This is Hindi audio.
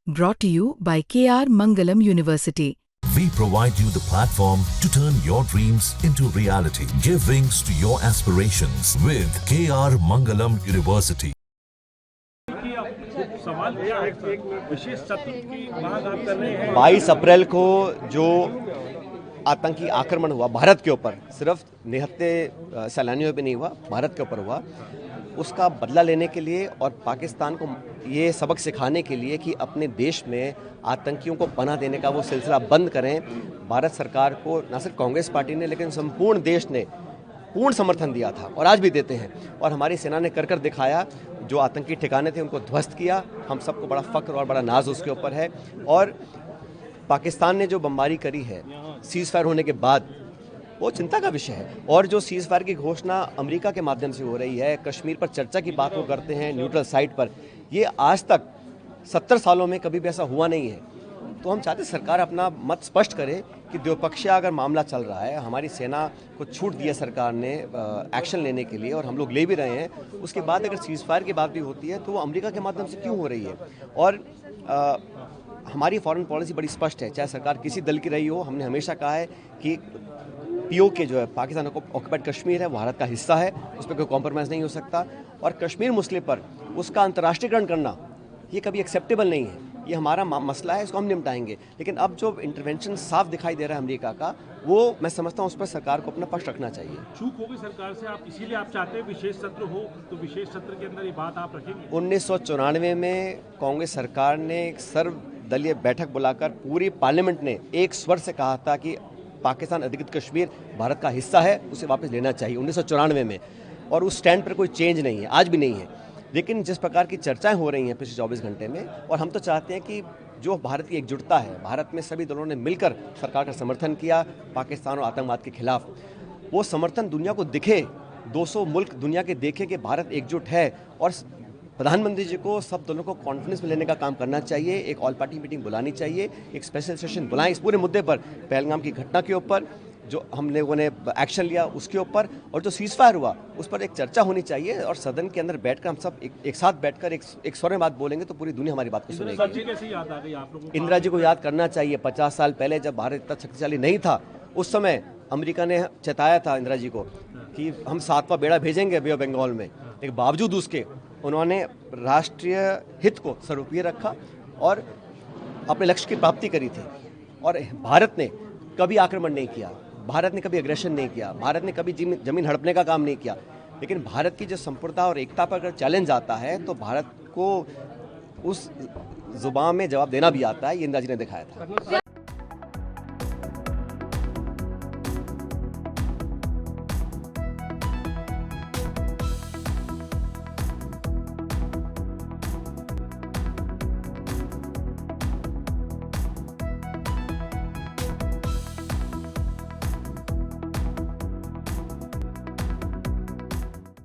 Brought to you by KR Mangalam University. We provide you the platform to turn your dreams into reality. Give wings to your aspirations with KR Mangalam University. सवाल एक विशेष सत्र की मांग आप कर रहे हैं। 22 अप्रैल को जो आतंकी आक्रमण हुआ भारत के ऊपर, सिर्फ निहत्थे सैलानियों पे नहीं हुआ, भारत के ऊपर हुआ, उसका बदला लेने के लिए और पाकिस्तान को ये सबक सिखाने के लिए कि अपने देश में आतंकियों को पनाह देने का वो सिलसिला बंद करें, भारत सरकार को न सिर्फ कांग्रेस पार्टी ने लेकिन संपूर्ण देश ने पूर्ण समर्थन दिया था और आज भी देते हैं। और हमारी सेना ने कर दिखाया, जो आतंकी ठिकाने थे उनको ध्वस्त किया। हम सबको बड़ा फ़ख्र और बड़ा नाज उसके ऊपर है। और पाकिस्तान ने जो बमबारी करी है सीज़ फायर होने के बाद, वो चिंता का विषय है। और जो सीज़ फायर की घोषणा अमेरिका के माध्यम से हो रही है, कश्मीर पर चर्चा की बात वो करते हैं न्यूट्रल साइट पर, ये आज तक 70 सालों में कभी भी ऐसा हुआ नहीं है। तो हम चाहते सरकार अपना मत स्पष्ट करे कि द्विपक्षीय अगर मामला चल रहा है, हमारी सेना को छूट दी है सरकार ने एक्शन लेने के लिए और हम लोग ले भी रहे हैं, उसके बाद अगर सीज़ फायर की बात भी होती है तो वो अमेरिका के माध्यम से क्यों हो रही है। और हमारी फॉरेन पॉलिसी बड़ी स्पष्ट है, चाहे सरकार किसी दल की रही हो। हमने हमेशा कहा है कि POK जो है, पाकिस्तान ऑक्युपाइड कश्मीर है, वो भारत का हिस्सा है, उस पर कोई कॉम्प्रोमाइज़ नहीं हो सकता। और कश्मीर मसले पर उसका अंतर्राष्ट्रीयकरण करना ये कभी एक्सेप्टेबल नहीं है। ये हमारा मसला है, इसको हम निपटाएंगे। लेकिन अब जो इंटरवेंशन साफ दिखाई दे रहा है अमेरिका का, वो मैं समझता हूँ उस पर सरकार को अपना पक्ष रखना चाहिए। चूक होगी सरकार से, आप इसीलिए आप चाहते हैं विशेष सत्र हो, तो विशेष सत्र के अंदर ये बात आप रखेंगे। 1994 में कांग्रेस सरकार ने एक सर्वदलीय बैठक बुलाकर पूरी पार्लियामेंट ने एक स्वर से कहा था कि पाकिस्तान अधिकृत कश्मीर भारत का हिस्सा है, उसे वापस लेना चाहिए 1994 में। और उस स्टैंड पर कोई चेंज नहीं है, आज भी नहीं है। लेकिन जिस प्रकार की चर्चाएं हो रही हैं पिछले 24 घंटे में, और हम तो चाहते हैं कि जो भारत की एकजुटता है, भारत में सभी दलों ने मिलकर सरकार का समर्थन किया पाकिस्तान और आतंकवाद के खिलाफ, वो समर्थन दुनिया को दिखे, 200 मुल्क दुनिया के देखे कि भारत एकजुट है। और प्रधानमंत्री जी को सब दलों को कॉन्फ्रेंस में लेने का काम करना चाहिए, एक ऑल पार्टी मीटिंग बुलानी चाहिए, एक स्पेशल सेशन बुलाएं इस पूरे मुद्दे पर, पहलगाम की घटना के ऊपर जो हम लोगों ने एक्शन लिया उसके ऊपर, और जो सीज़ फायर हुआ उस पर एक चर्चा होनी चाहिए। और सदन के अंदर बैठकर हम सब एक साथ बैठकर एक स्वर में बात बोलेंगे तो पूरी दुनिया हमारी बात को सुनेगी। इंदिरा जी को याद करना चाहिए, 50 साल पहले जब भारत इतना शक्तिशाली नहीं था, उस समय अमेरिका ने चेताया था इंदिरा जी को कि हम 7वां बेड़ा भेजेंगे बे ऑफ बंगाल में, लेकिन बावजूद उसके उन्होंने राष्ट्रीय हित को सर्वोपरि रखा और अपने लक्ष्य की प्राप्ति करी थी। और भारत ने कभी आक्रमण नहीं किया, भारत ने कभी एग्रेशन नहीं किया, भारत ने कभी जमीन हड़पने का काम नहीं किया। लेकिन भारत की जो संप्रभुता और एकता पर अगर चैलेंज आता है तो भारत को उस जुबान में जवाब देना भी आता है, ये इंदिरा जी ने दिखाया था।